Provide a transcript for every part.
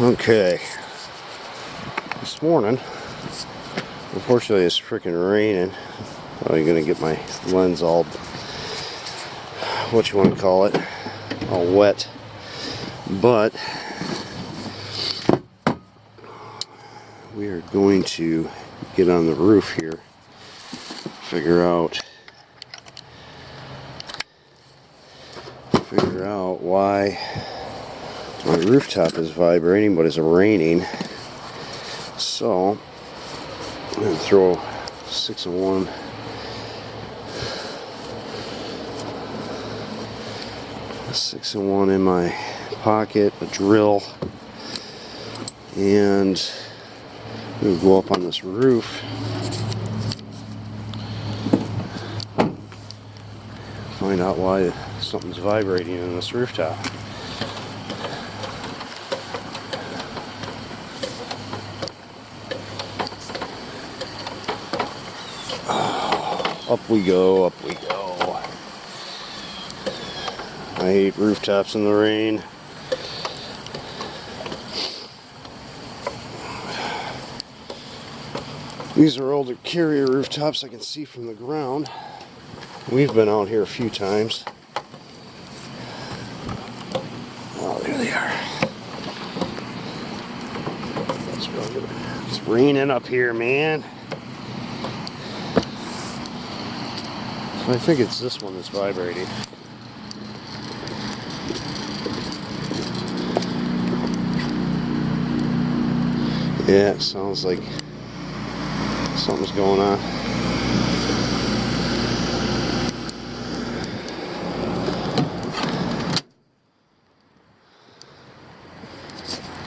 Okay, this morning, unfortunately it's freaking raining. I'm gonna get my lens all, what you want to call it, all wet. But we are going to get on the roof here, figure out why my rooftop is vibrating but it's raining. So I'm going to throw 6-in-1 in my pocket, a drill, and I'm going to go up on this roof, find out why something's vibrating in this rooftop. Up we go, up we go. I hate rooftops in the rain. These are older carrier rooftops I can see from the ground. We've been out here a few times. Oh, there they are. It's raining up here, man. I think it's this one that's vibrating. Yeah, it sounds like something's going on.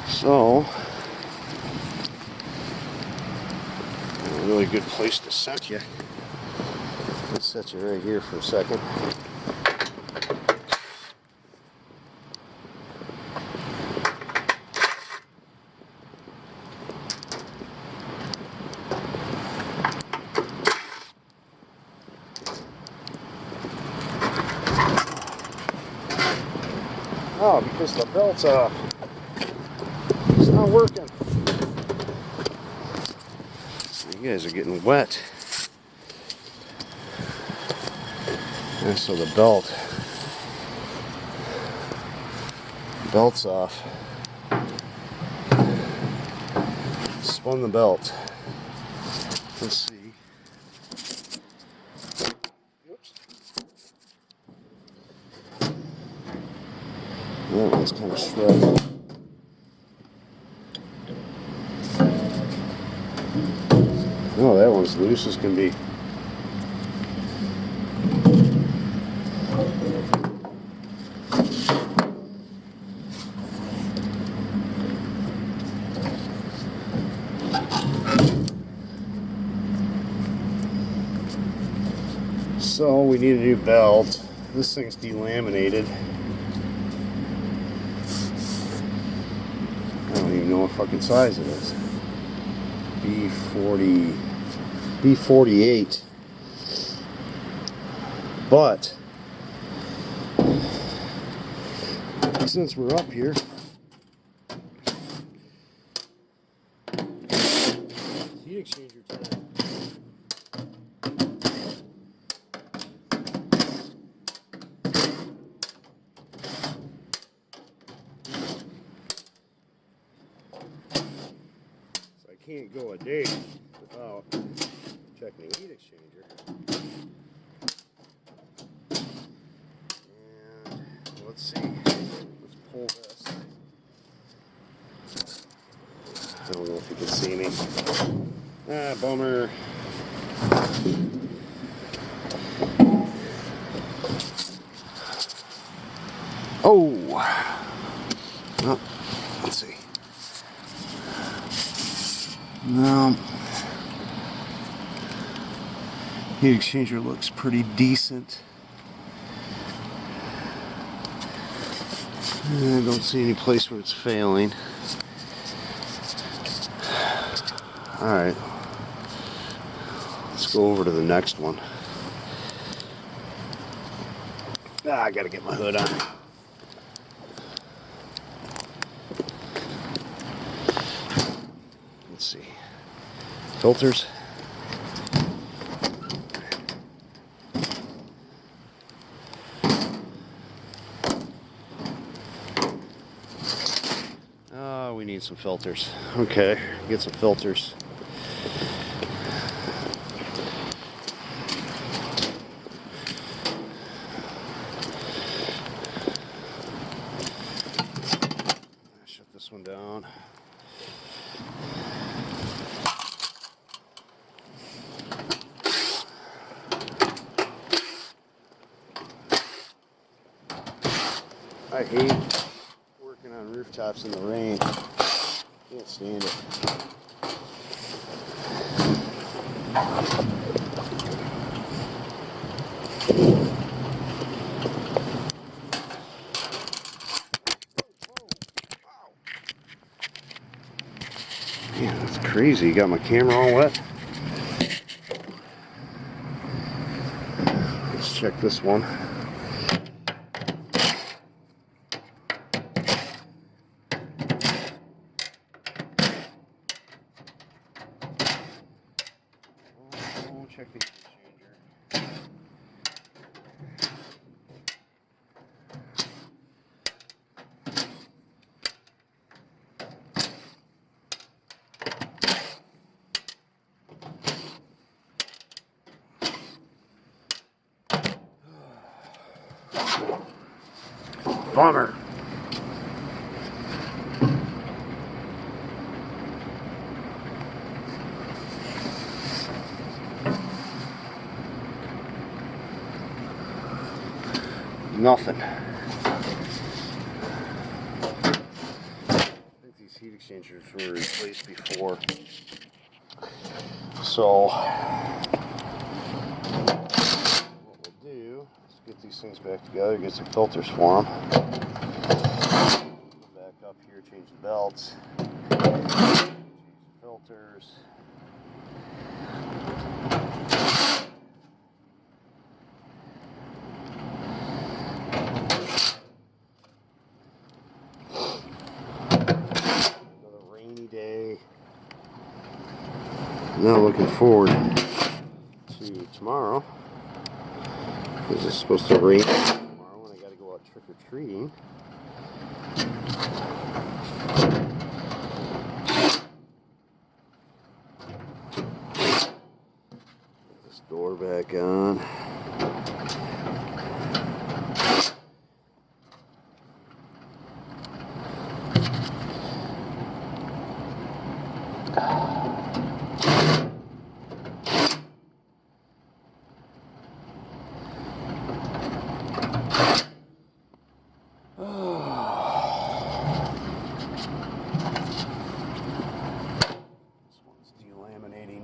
So, a really good place to set you. Let's set you right here for a second. Oh, because the belt's off. It's not working. You guys are getting wet. And so the belt's off. Spun the belt. Let's see. Oops. That one's kind of shredded. Oh, that one's loose as can be. So we need a new belt. This thing's delaminated. I don't even know what fucking size it is. B48. But since we're up here, heat exchanger time. Can't go a day without checking the heat exchanger. And let's see. Let's pull this. I don't know if you can see me. Ah, bummer. Oh. Oh, let's see. No, heat exchanger looks pretty decent. I don't see any place where it's failing. Alright, let's go over to the next one. I gotta get my hood on. let's see. Filters. Oh, we need some filters. Okay, get some filters. Shut this one down. I hate working on rooftops in the rain. Can't stand it. Man, that's crazy. You got my camera all wet. Let's check this one. Check the heat exchanger. Bummer. Nothing. I think these heat exchangers were replaced before. So what we'll do is get these things back together, get some filters for them. Come back up here, change the belts, change the filters. Now looking forward to tomorrow, because it's supposed to rain tomorrow and I got to go out trick-or-treating. Put this door back on.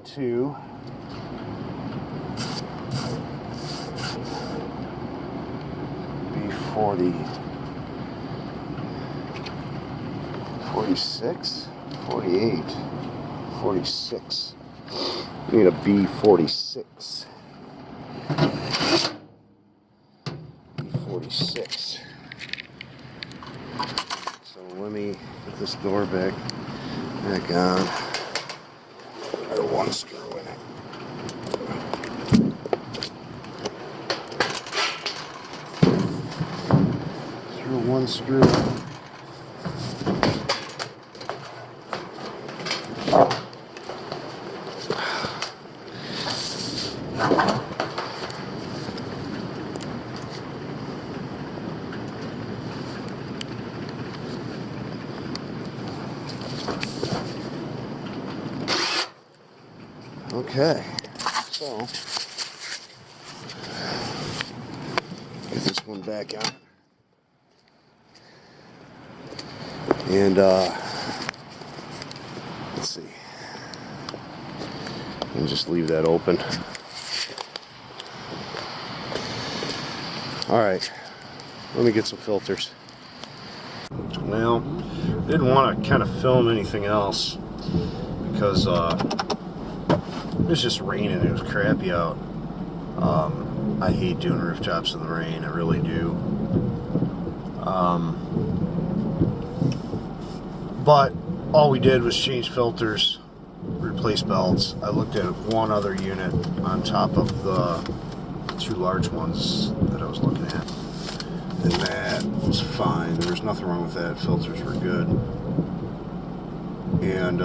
Too. B40, 46, 48, 46. We need a B46. B46. So let me put this door back on. One screw in it. Through one screw. Okay, so get this one back on, and let's see, and just leave that open. All right, let me get some filters. Well, didn't want to kind of film anything else because it was just raining. It was crappy out. I hate doing rooftops in the rain. I really do. But all we did was change filters replace belts. I looked at one other unit on top of the 2 large ones that I was looking at, and that was fine. There was nothing wrong with that. Filters were good. And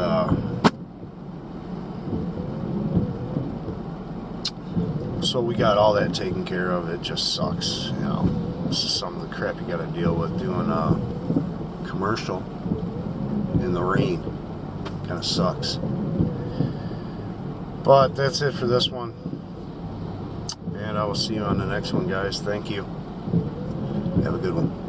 so we got all that taken care of. It just sucks, you know. This is some of the crap you got to deal with doing a commercial in the rain. Kind of sucks. But that's it for this one. And I will see you on the next one, guys. Thank you. Have a good one.